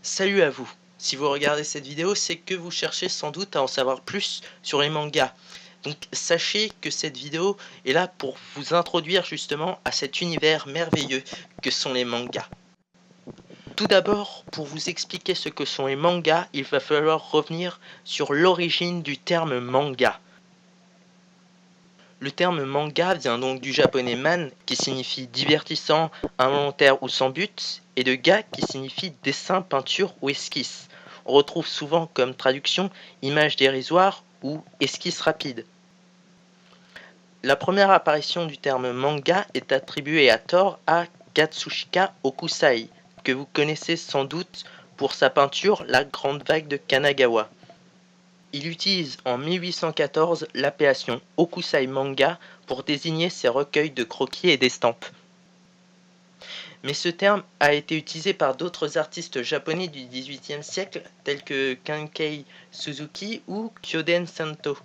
Salut à vous! Si vous regardez cette vidéo, c'est que vous cherchez sans doute à en savoir plus sur les mangas. Donc sachez que cette vidéo est là pour vous introduire justement à cet univers merveilleux que sont les mangas. Tout d'abord, pour vous expliquer ce que sont les mangas, il va falloir revenir sur l'origine du terme manga. Le terme manga vient donc du japonais man, qui signifie divertissant, involontaire ou sans but, et de ga, qui signifie dessin, peinture ou esquisse. On retrouve souvent comme traduction image dérisoire ou esquisse rapide. La première apparition du terme manga est attribuée à tort à Katsushika Hokusai, que vous connaissez sans doute pour sa peinture La Grande Vague de Kanagawa. Il utilise en 1814 l'appellation Hokusai manga pour désigner ses recueils de croquis et d'estampes. Mais ce terme a été utilisé par d'autres artistes japonais du XVIIIe siècle tels que Kankei Suzuki ou Kyoden Santo.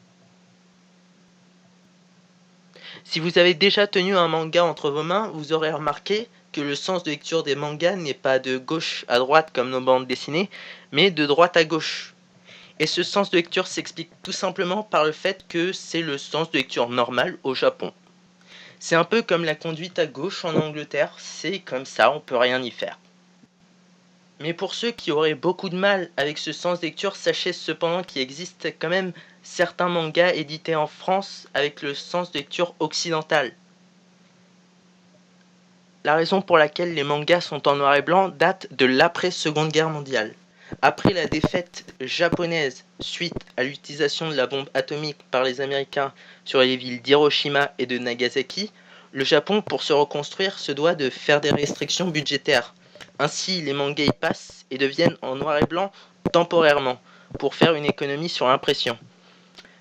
Si vous avez déjà tenu un manga entre vos mains, vous aurez remarqué que le sens de lecture des mangas n'est pas de gauche à droite comme nos bandes dessinées, mais de droite à gauche. Et ce sens de lecture s'explique tout simplement par le fait que c'est le sens de lecture normal au Japon. C'est un peu comme la conduite à gauche en Angleterre, c'est comme ça, on peut rien y faire. Mais pour ceux qui auraient beaucoup de mal avec ce sens de lecture, sachez cependant qu'il existe quand même certains mangas édités en France avec le sens de lecture occidental. La raison pour laquelle les mangas sont en noir et blanc date de l'après-Seconde Guerre mondiale. Après la défaite japonaise suite à l'utilisation de la bombe atomique par les Américains sur les villes d'Hiroshima et de Nagasaki, le Japon, pour se reconstruire, se doit de faire des restrictions budgétaires. Ainsi, les mangas y passent et deviennent en noir et blanc temporairement, pour faire une économie sur l'impression.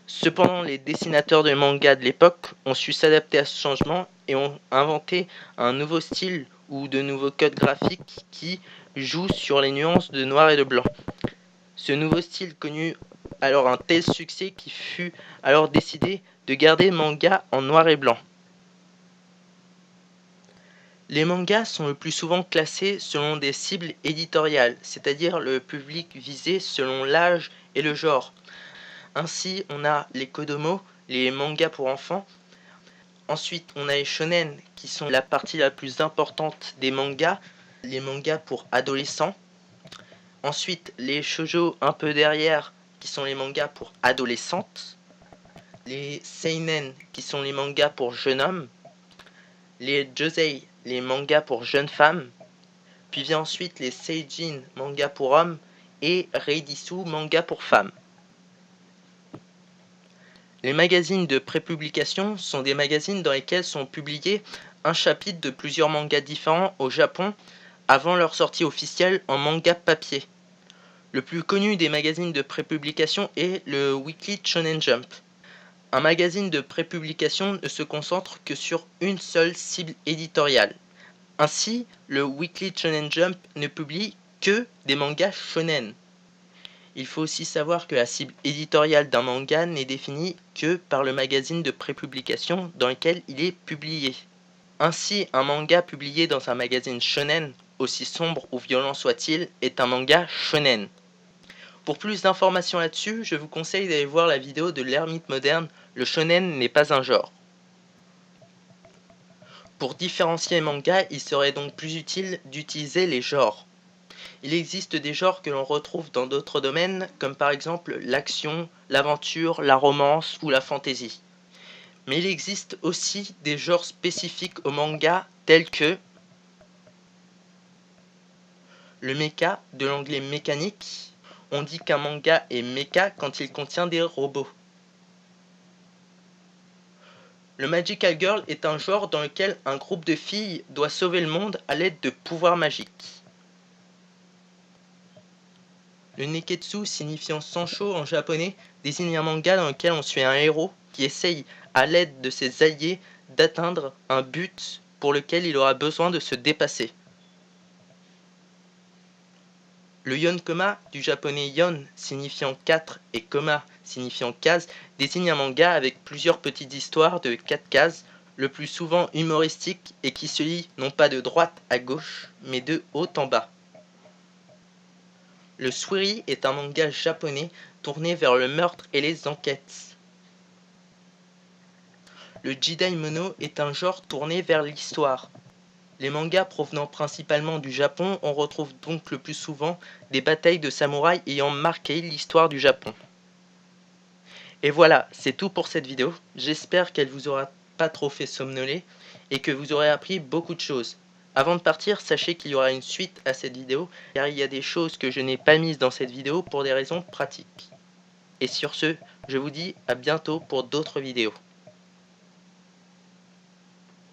Cependant, les dessinateurs de manga de l'époque ont su s'adapter à ce changement et ont inventé un nouveau style ou de nouveaux codes graphiques qui jouent sur les nuances de noir et de blanc. Ce nouveau style connut alors un tel succès qu'il fut alors décidé de garder manga en noir et blanc. Les mangas sont le plus souvent classés selon des cibles éditoriales, c'est-à-dire le public visé selon l'âge et le genre. Ainsi, on a les kodomo, les mangas pour enfants. Ensuite, on a les shonen, qui sont la partie la plus importante des mangas, les mangas pour adolescents. Ensuite, les shoujo un peu derrière, qui sont les mangas pour adolescentes. Les seinen, qui sont les mangas pour jeunes hommes. Les josei, les mangas pour jeunes femmes. Puis vient ensuite les seijin, mangas pour hommes. Et reidisu, mangas pour femmes. Les magazines de prépublication sont des magazines dans lesquels sont publiés un chapitre de plusieurs mangas différents au Japon avant leur sortie officielle en manga papier. Le plus connu des magazines de prépublication est le Weekly Shonen Jump. Un magazine de prépublication ne se concentre que sur une seule cible éditoriale. Ainsi, le Weekly Shonen Jump ne publie que des mangas shonen. Il faut aussi savoir que la cible éditoriale d'un manga n'est définie que par le magazine de prépublication dans lequel il est publié. Ainsi, un manga publié dans un magazine shonen, aussi sombre ou violent soit-il, est un manga shonen. Pour plus d'informations là-dessus, je vous conseille d'aller voir la vidéo de l'ermite moderne, le shonen n'est pas un genre. Pour différencier les mangas, il serait donc plus utile d'utiliser les genres. Il existe des genres que l'on retrouve dans d'autres domaines, comme par exemple l'action, l'aventure, la romance ou la fantasy. Mais il existe aussi des genres spécifiques au manga tels que le mecha, de l'anglais mécanique. On dit qu'un manga est mecha quand il contient des robots. Le Magical Girl est un genre dans lequel un groupe de filles doit sauver le monde à l'aide de pouvoirs magiques. Le Neketsu, signifiant Sancho en japonais, désigne un manga dans lequel on suit un héros qui essaye, à l'aide de ses alliés, d'atteindre un but pour lequel il aura besoin de se dépasser. Le yonkoma, du japonais yon signifiant 4 et koma signifiant case, désigne un manga avec plusieurs petites histoires de 4 cases, le plus souvent humoristique et qui se lit non pas de droite à gauche, mais de haut en bas. Le Suiri est un manga japonais tourné vers le meurtre et les enquêtes. Le Jidaimono est un genre tourné vers l'histoire. Les mangas provenant principalement du Japon, on retrouve donc le plus souvent des batailles de samouraïs ayant marqué l'histoire du Japon. Et voilà, c'est tout pour cette vidéo. J'espère qu'elle vous aura pas trop fait somnoler et que vous aurez appris beaucoup de choses. Avant de partir, sachez qu'il y aura une suite à cette vidéo, car il y a des choses que je n'ai pas mises dans cette vidéo pour des raisons pratiques. Et sur ce, je vous dis à bientôt pour d'autres vidéos.